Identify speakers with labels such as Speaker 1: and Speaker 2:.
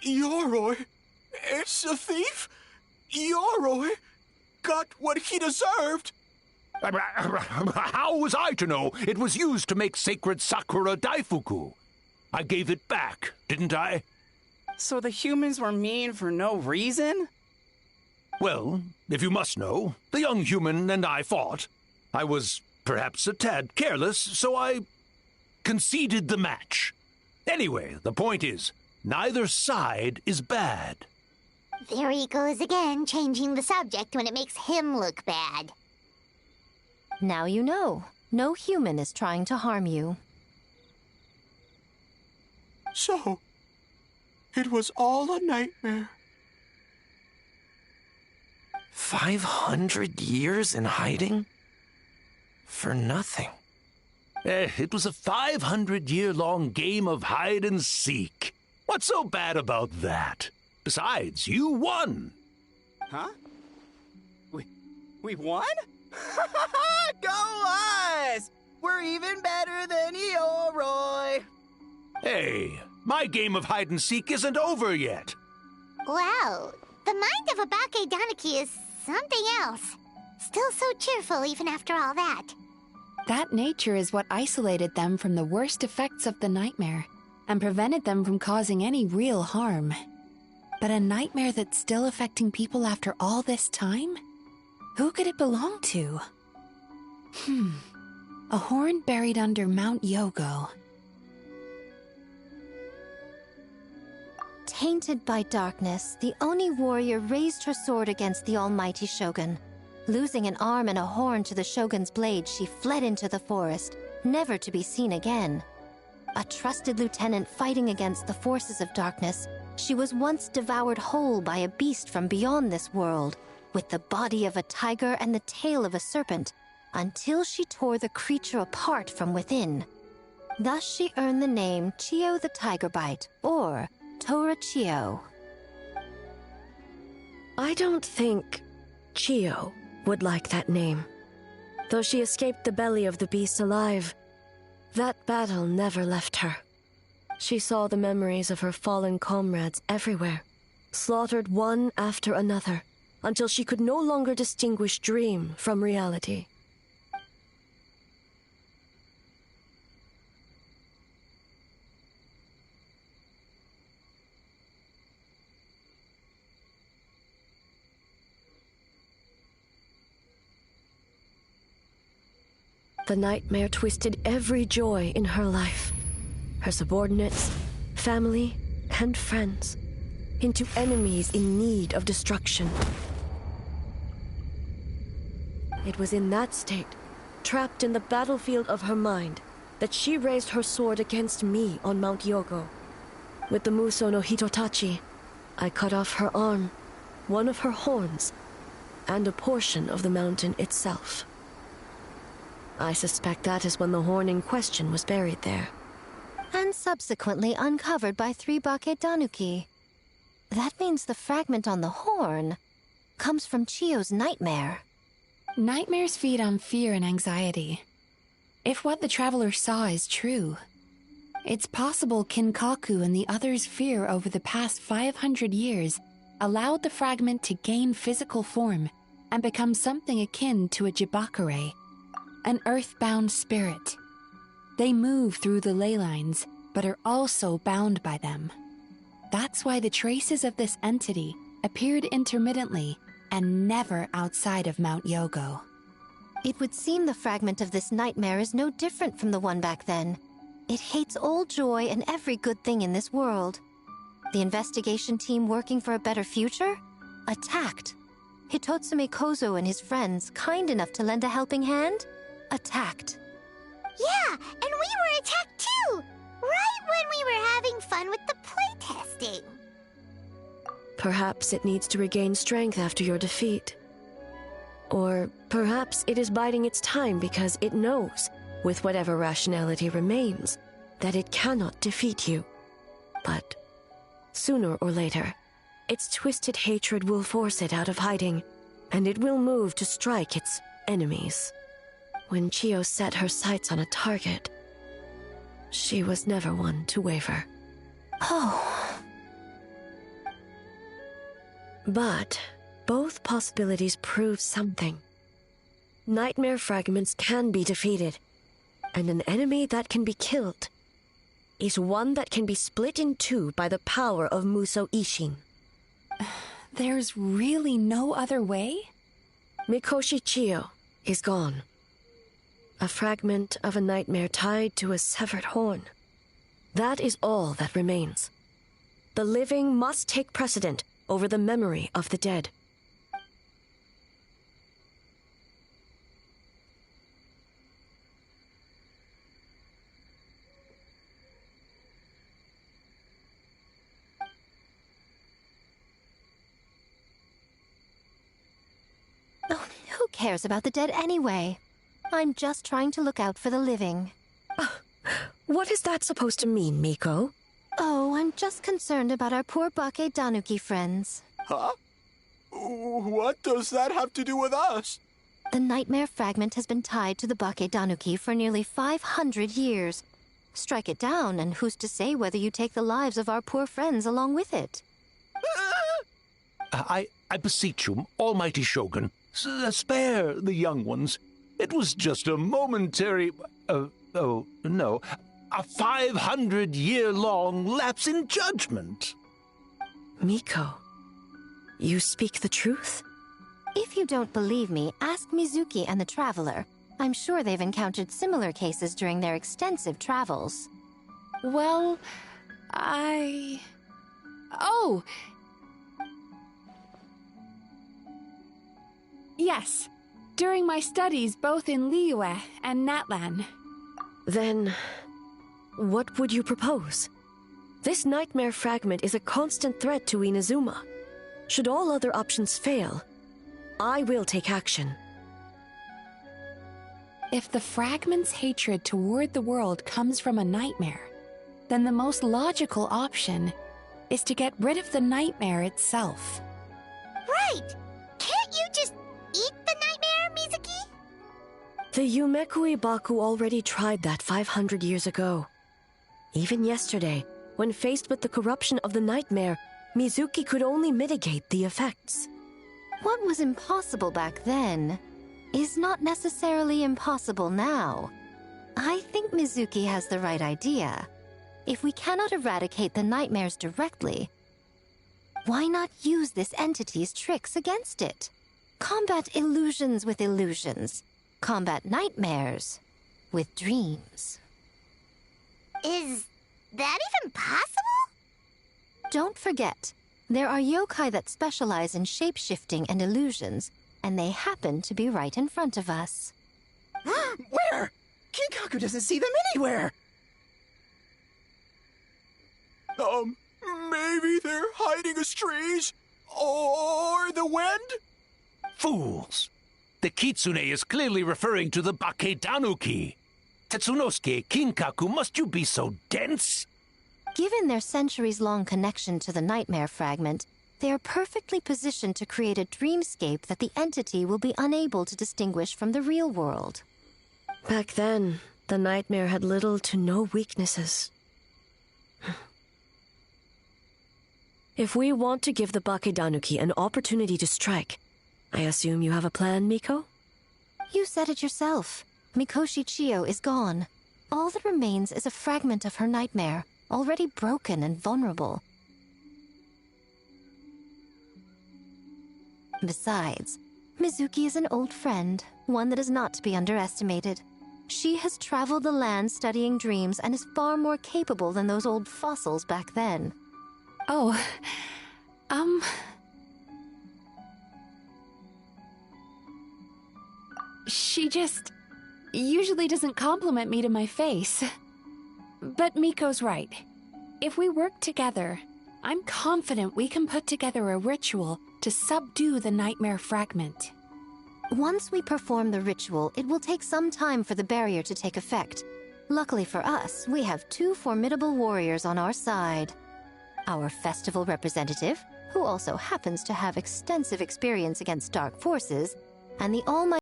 Speaker 1: Yoroi, it's a thief? Yoroi got what he deserved.
Speaker 2: How was I to know it was used to make sacred Sakura Daifuku? I gave it back, didn't I?
Speaker 3: So the humans were mean for no reason?
Speaker 2: Well, if you must know, the young human and I fought. I was perhaps a tad careless, so I conceded the match. Anyway, the point is, neither side is bad.
Speaker 4: There he goes again, changing the subject when it makes him look bad.
Speaker 5: Now you know. No human is trying to harm you.
Speaker 1: So, it was all a nightmare.
Speaker 6: 500 years in hiding? For nothing.
Speaker 2: It was a 500-year-long game of hide and seek. What's so bad about that? Besides, you won.
Speaker 3: Huh? We won? Go us! We're even better than Yoroi!
Speaker 2: Hey, my game of hide and seek isn't over yet.
Speaker 4: Wow, the mind of a Bakedaniki is something else. Still so cheerful even after all that.
Speaker 7: That nature is what isolated them from the worst effects of the nightmare and prevented them from causing any real harm. But a nightmare that's still affecting people after all this time? Who could it belong to? A horn buried under Mount Yogo.
Speaker 5: Tainted by darkness, the Oni warrior raised her sword against the almighty shogun. Losing an arm and a horn to the shogun's blade, she fled into the forest, never to be seen again. A trusted lieutenant fighting against the forces of darkness, she was once devoured whole by a beast from beyond this world, with the body of a tiger and the tail of a serpent, until she tore the creature apart from within. Thus she earned the name Chiyo the Tiger Bite, or Tora Chiyo.
Speaker 8: I don't think Chiyo would like that name. Though she escaped the belly of the beast alive, that battle never left her. She saw the memories of her fallen comrades everywhere, slaughtered one after another, until she could no longer distinguish dream from reality. The nightmare twisted every joy in her life, her subordinates, family, and friends, into enemies in need of destruction. It was in that state, trapped in the battlefield of her mind, that she raised her sword against me on Mount Yogo. With the Muso no Hitotachi, I cut off her arm, one of her horns, and a portion of the mountain itself. I suspect that is when the horn in question was buried there.
Speaker 5: And subsequently uncovered by 3 Bakedanuki. That means the fragment on the horn comes from Chiyo's nightmare.
Speaker 7: Nightmares feed on fear and anxiety. If what the traveler saw is true, it's possible Kinkaku and the others' fear over the past 500 years allowed the fragment to gain physical form and become something akin to a jibakure, an earthbound spirit. They move through the ley lines, but are also bound by them. That's why the traces of this entity appeared intermittently and never outside of Mount Yogo.
Speaker 5: It would seem the fragment of this nightmare is no different from the one back then. It hates all joy and every good thing in this world. The investigation team working for a better future? Attacked. Hitotsume Kozo and his friends, kind enough to lend a helping hand? Attacked.
Speaker 4: Yeah, and we were attacked too! Right when we were having fun with the playtesting.
Speaker 8: Perhaps it needs to regain strength after your defeat. Or perhaps it is biding its time because it knows, with whatever rationality remains, that it cannot defeat you. But sooner or later, its twisted hatred will force it out of hiding, and it will move to strike its enemies. When Chiyo set her sights on a target, she was never one to waver.
Speaker 5: Oh.
Speaker 8: But both possibilities prove something. Nightmare fragments can be defeated, and an enemy that can be killed is one that can be split in two by the power of Muso Ishin.
Speaker 7: There's really no other way?
Speaker 8: Mikoshi Chiyo is gone. A fragment of a nightmare tied to a severed horn. That is all that remains. The living must take precedent over the memory of the dead.
Speaker 5: Oh, who cares about the dead anyway? I'm just trying to look out for the living.
Speaker 8: What is that supposed to mean, Miko?
Speaker 5: Oh, I'm just concerned about our poor Bake Danuki friends.
Speaker 1: Huh? What does that have to do with us?
Speaker 5: The nightmare fragment has been tied to the Bake Danuki for nearly 500 years. Strike it down, and who's to say whether you take the lives of our poor friends along with it?
Speaker 2: I beseech you, almighty Shogun, spare the young ones. It was just a momentary... a 500-year-long lapse in judgment.
Speaker 8: Miko, you speak the truth?
Speaker 5: If you don't believe me, ask Mizuki and the Traveler. I'm sure they've encountered similar cases during their extensive travels.
Speaker 7: Well, Oh! Yes. During my studies both in Liyue and Natlan.
Speaker 8: Then, what would you propose? This nightmare fragment is a constant threat to Inazuma. Should all other options fail, I will take action.
Speaker 7: If the fragment's hatred toward the world comes from a nightmare, then the most logical option is to get rid of the nightmare itself.
Speaker 4: Right! Can't you just eat the nightmare, Mizuki?
Speaker 8: The Yumekui Baku already tried that 500 years ago. Even yesterday, when faced with the corruption of the nightmare, Mizuki could only mitigate the effects.
Speaker 5: What was impossible back then is not necessarily impossible now. I think Mizuki has the right idea. If we cannot eradicate the nightmares directly, why not use this entity's tricks against it? Combat illusions with illusions. Combat nightmares with dreams.
Speaker 4: Is that even possible?
Speaker 5: Don't forget, there are yokai that specialize in shape-shifting and illusions, and they happen to be right in front of us.
Speaker 3: Where? Kinkaku doesn't see them anywhere.
Speaker 1: Maybe they're hiding us trees? Or the wind?
Speaker 2: Fools! The kitsune is clearly referring to the Bake Danuki. Tetsunosuke, Kinkaku, must you be so dense?
Speaker 5: Given their centuries-long connection to the nightmare fragment, they are perfectly positioned to create a dreamscape that the entity will be unable to distinguish from the real world.
Speaker 8: Back then, the nightmare had little to no weaknesses. If we want to give the Bakedanuki an opportunity to strike, I assume you have a plan, Miko?
Speaker 5: You said it yourself. Mikoshi Chiyo is gone. All that remains is a fragment of her nightmare, already broken and vulnerable. Besides, Mizuki is an old friend, one that is not to be underestimated. She has traveled the land studying dreams and is far more capable than those old fossils back then.
Speaker 7: Oh, She just usually doesn't compliment me to my face. But Miko's right. If we work together, I'm confident we can put together a ritual to subdue the nightmare fragment.
Speaker 5: Once we perform the ritual, it will take some time for the barrier to take effect. Luckily for us, we have two formidable warriors on our side. Our festival representative, who also happens to have extensive experience against dark forces, and the almighty